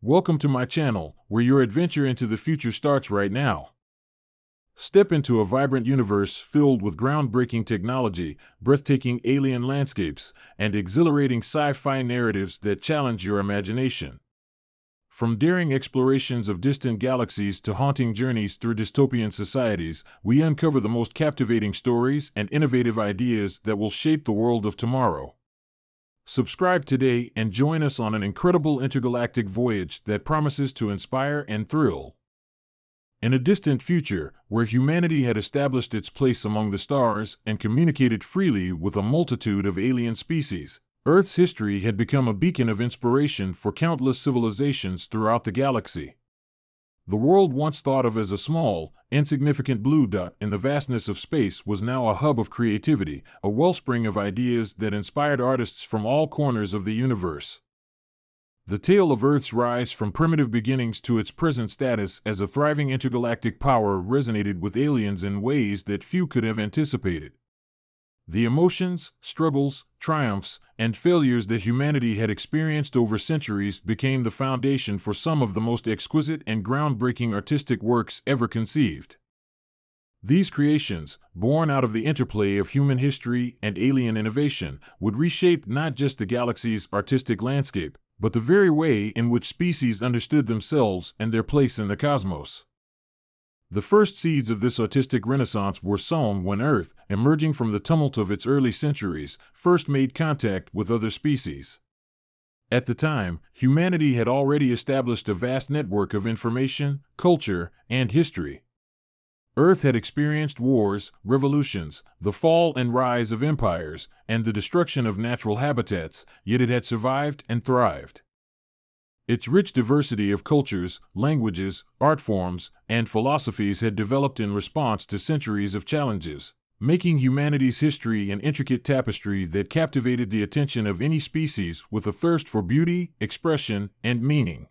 Welcome to my channel, where your adventure into the future starts right now. Step into a vibrant universe filled with groundbreaking technology, breathtaking alien landscapes, and exhilarating sci-fi narratives that challenge your imagination. From daring explorations of distant galaxies to haunting journeys through dystopian societies, we uncover the most captivating stories and innovative ideas that will shape the world of tomorrow. Subscribe today and join us on an incredible intergalactic voyage that promises to inspire and thrill. In a distant future, where humanity had established its place among the stars and communicated freely with a multitude of alien species, Earth's history had become a beacon of inspiration for countless civilizations throughout the galaxy. The world once thought of as a small, insignificant blue dot in the vastness of space was now a hub of creativity, a wellspring of ideas that inspired artists from all corners of the universe. The tale of Earth's rise from primitive beginnings to its present status as a thriving intergalactic power resonated with aliens in ways that few could have anticipated. The emotions, struggles, triumphs, and failures that humanity had experienced over centuries became the foundation for some of the most exquisite and groundbreaking artistic works ever conceived. These creations, born out of the interplay of human history and alien innovation, would reshape not just the galaxy's artistic landscape, but the very way in which species understood themselves and their place in the cosmos. The first seeds of this artistic renaissance were sown when Earth, emerging from the tumult of its early centuries, first made contact with other species. At the time, humanity had already established a vast network of information, culture, and history. Earth had experienced wars, revolutions, the fall and rise of empires, and the destruction of natural habitats, yet it had survived and thrived. Its rich diversity of cultures, languages, art forms, and philosophies had developed in response to centuries of challenges, making humanity's history an intricate tapestry that captivated the attention of any species with a thirst for beauty, expression, and meaning.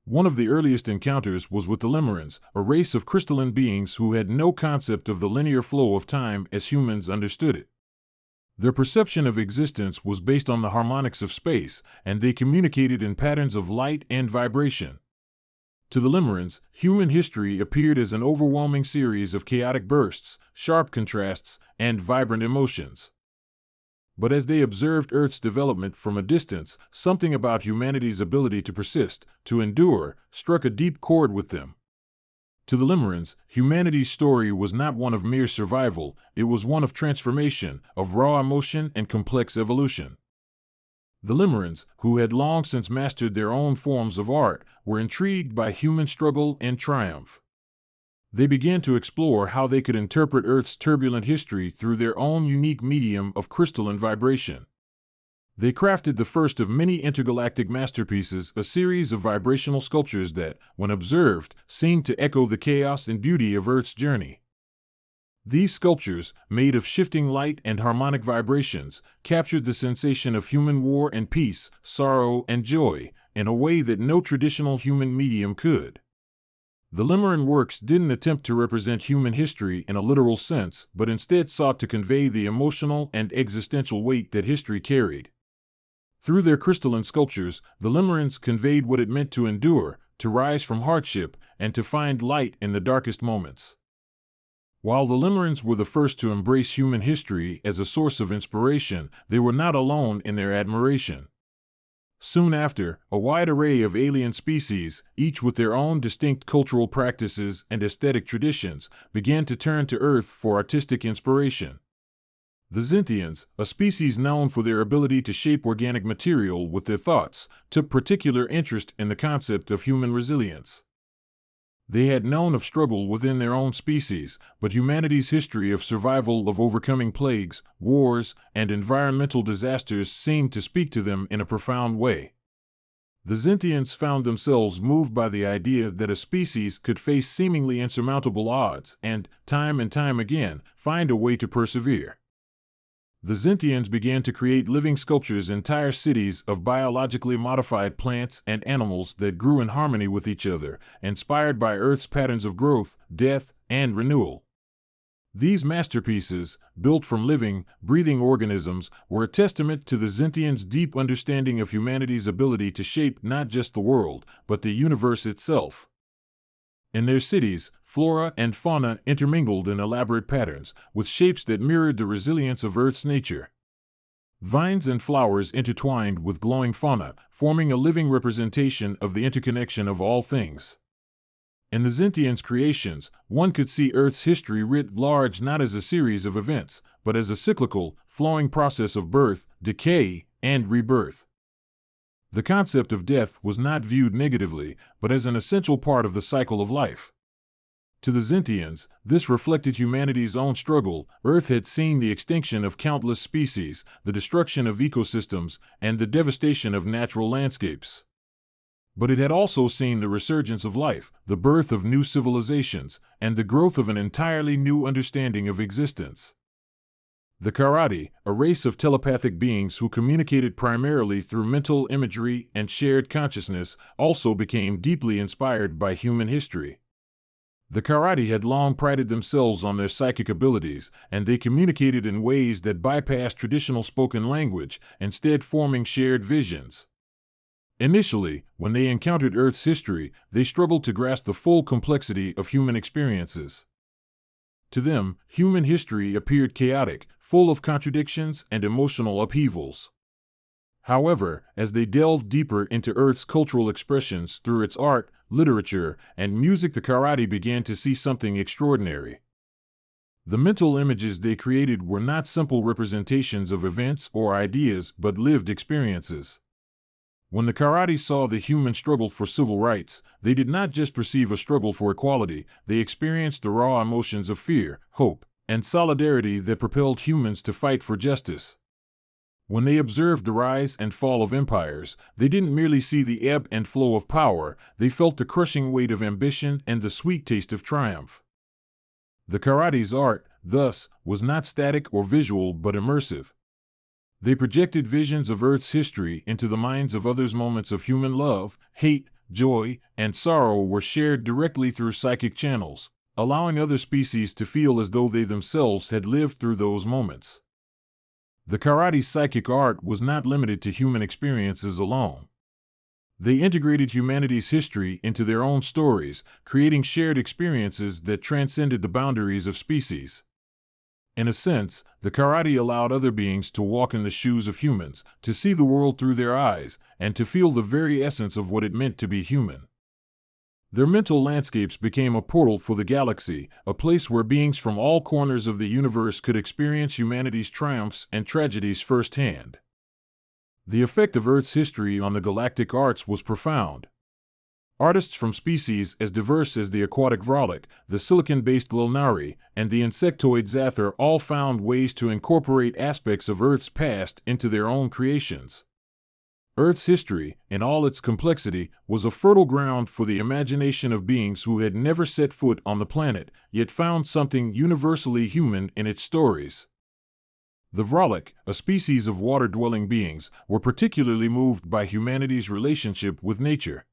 One of the earliest encounters was with the Lemurans, a race of crystalline beings who had no concept of the linear flow of time as humans understood it. Their perception of existence was based on the harmonics of space, and they communicated in patterns of light and vibration. To the Lemurans, human history appeared as an overwhelming series of chaotic bursts, sharp contrasts, and vibrant emotions. But as they observed Earth's development from a distance, something about humanity's ability to persist, to endure, struck a deep chord with them. To the Lemurans, humanity's story was not one of mere survival, it was one of transformation, of raw emotion and complex evolution. The Lemurans, who had long since mastered their own forms of art, were intrigued by human struggle and triumph. They began to explore how they could interpret Earth's turbulent history through their own unique medium of crystalline vibration. They crafted the first of many intergalactic masterpieces, a series of vibrational sculptures that, when observed, seemed to echo the chaos and beauty of Earth's journey. These sculptures, made of shifting light and harmonic vibrations, captured the sensation of human war and peace, sorrow and joy, in a way that no traditional human medium could. The Lemuran works didn't attempt to represent human history in a literal sense, but instead sought to convey the emotional and existential weight that history carried. Through their crystalline sculptures, the Lemurans conveyed what it meant to endure, to rise from hardship, and to find light in the darkest moments. While the Lemurans were the first to embrace human history as a source of inspiration, they were not alone in their admiration. Soon after, a wide array of alien species, each with their own distinct cultural practices and aesthetic traditions, began to turn to Earth for artistic inspiration. The Zintians, a species known for their ability to shape organic material with their thoughts, took particular interest in the concept of human resilience. They had known of struggle within their own species, but humanity's history of survival, of overcoming plagues, wars, and environmental disasters seemed to speak to them in a profound way. The Zintians found themselves moved by the idea that a species could face seemingly insurmountable odds and, time again, find a way to persevere. The Zintians began to create living sculptures, entire cities of biologically modified plants and animals that grew in harmony with each other, inspired by Earth's patterns of growth, death, and renewal. These masterpieces, built from living, breathing organisms, were a testament to the Zintians' deep understanding of humanity's ability to shape not just the world, but the universe itself. In their cities, flora and fauna intermingled in elaborate patterns, with shapes that mirrored the resilience of Earth's nature. Vines and flowers intertwined with glowing fauna, forming a living representation of the interconnection of all things. In the Zintians' creations, one could see Earth's history writ large not as a series of events, but as a cyclical, flowing process of birth, decay, and rebirth. The concept of death was not viewed negatively, but as an essential part of the cycle of life. To the Zintians, this reflected humanity's own struggle. Earth had seen the extinction of countless species, the destruction of ecosystems, and the devastation of natural landscapes. But it had also seen the resurgence of life, the birth of new civilizations, and the growth of an entirely new understanding of existence. The Karati, a race of telepathic beings who communicated primarily through mental imagery and shared consciousness, also became deeply inspired by human history. The Karati had long prided themselves on their psychic abilities, and they communicated in ways that bypassed traditional spoken language, instead forming shared visions. Initially, when they encountered Earth's history, they struggled to grasp the full complexity of human experiences. To them, human history appeared chaotic, full of contradictions and emotional upheavals. However, as they delved deeper into Earth's cultural expressions through its art, literature, and music, the Karati began to see something extraordinary. The mental images they created were not simple representations of events or ideas, but lived experiences. When the Karati saw the human struggle for civil rights, they did not just perceive a struggle for equality, they experienced the raw emotions of fear, hope, and solidarity that propelled humans to fight for justice. When they observed the rise and fall of empires, they didn't merely see the ebb and flow of power, they felt the crushing weight of ambition and the sweet taste of triumph. The Karati's art, thus, was not static or visual but immersive. They projected visions of Earth's history into the minds of others. Moments of human love, hate, joy, and sorrow were shared directly through psychic channels, allowing other species to feel as though they themselves had lived through those moments. The Karati's psychic art was not limited to human experiences alone. They integrated humanity's history into their own stories, creating shared experiences that transcended the boundaries of species. In a sense, the Karati allowed other beings to walk in the shoes of humans, to see the world through their eyes, and to feel the very essence of what it meant to be human. Their mental landscapes became a portal for the galaxy, a place where beings from all corners of the universe could experience humanity's triumphs and tragedies firsthand. The effect of Earth's history on the galactic arts was profound. Artists from species as diverse as the aquatic Vralik, the silicon-based Lilnari, and the insectoid Zathar all found ways to incorporate aspects of Earth's past into their own creations. Earth's history, in all its complexity, was a fertile ground for the imagination of beings who had never set foot on the planet, yet found something universally human in its stories. The Vralik, a species of water-dwelling beings, were particularly moved by humanity's relationship with nature.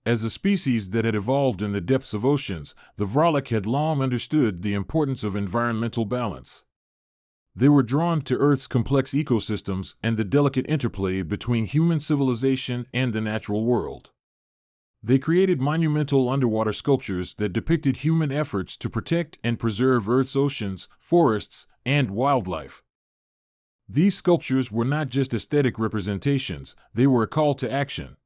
As a species that had evolved in the depths of oceans, the Vralik had long understood the importance of environmental balance. They were drawn to Earth's complex ecosystems and the delicate interplay between human civilization and the natural world. They created monumental underwater sculptures that depicted human efforts to protect and preserve Earth's oceans, forests, and wildlife. These sculptures were not just aesthetic representations, they were a call to action.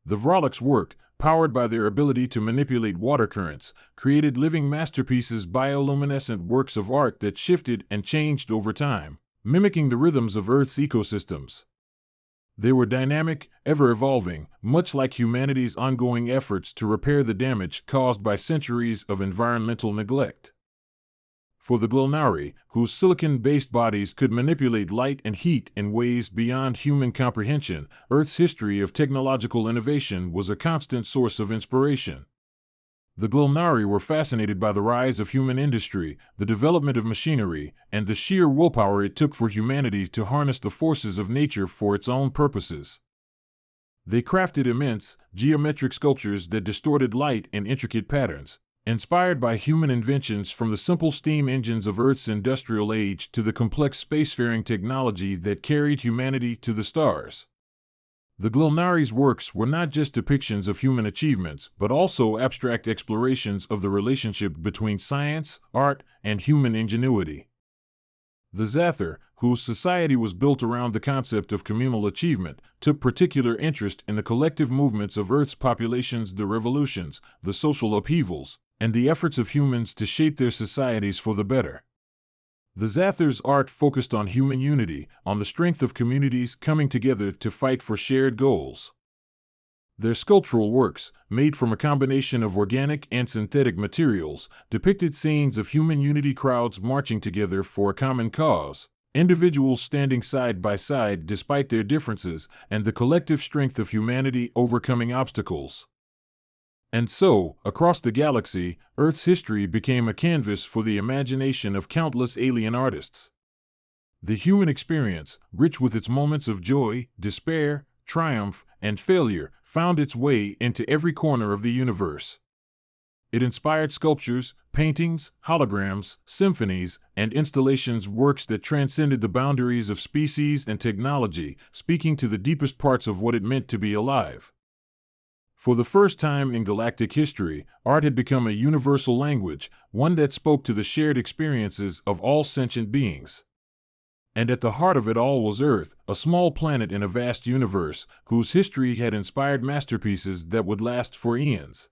The Vralik's work, powered by their ability to manipulate water currents, created living masterpieces, bioluminescent works of art that shifted and changed over time, mimicking the rhythms of Earth's ecosystems. They were dynamic, ever-evolving, much like humanity's ongoing efforts to repair the damage caused by centuries of environmental neglect. For the Glilnari, whose silicon-based bodies could manipulate light and heat in ways beyond human comprehension, Earth's history of technological innovation was a constant source of inspiration. The Glilnari were fascinated by the rise of human industry, the development of machinery, and the sheer willpower it took for humanity to harness the forces of nature for its own purposes. They crafted immense, geometric sculptures that distorted light in intricate patterns, Inspired by human inventions from the simple steam engines of Earth's industrial age to the complex spacefaring technology that carried humanity to the stars. The Gulnari's works were not just depictions of human achievements, but also abstract explorations of the relationship between science, art, and human ingenuity. The Zathar, whose society was built around the concept of communal achievement, took particular interest in the collective movements of Earth's populations, the revolutions, the social upheavals, and the efforts of humans to shape their societies for the better. The Zathar's art focused on human unity, on the strength of communities coming together to fight for shared goals. Their sculptural works, made from a combination of organic and synthetic materials, depicted scenes of human unity, crowds marching together for a common cause, individuals standing side by side despite their differences, and the collective strength of humanity overcoming obstacles. And so, across the galaxy, Earth's history became a canvas for the imagination of countless alien artists. The human experience, rich with its moments of joy, despair, triumph, and failure, found its way into every corner of the universe. It inspired sculptures, paintings, holograms, symphonies, and installations, works that transcended the boundaries of species and technology, speaking to the deepest parts of what it meant to be alive. For the first time in galactic history, art had become a universal language, one that spoke to the shared experiences of all sentient beings. And at the heart of it all was Earth, a small planet in a vast universe, whose history had inspired masterpieces that would last for eons.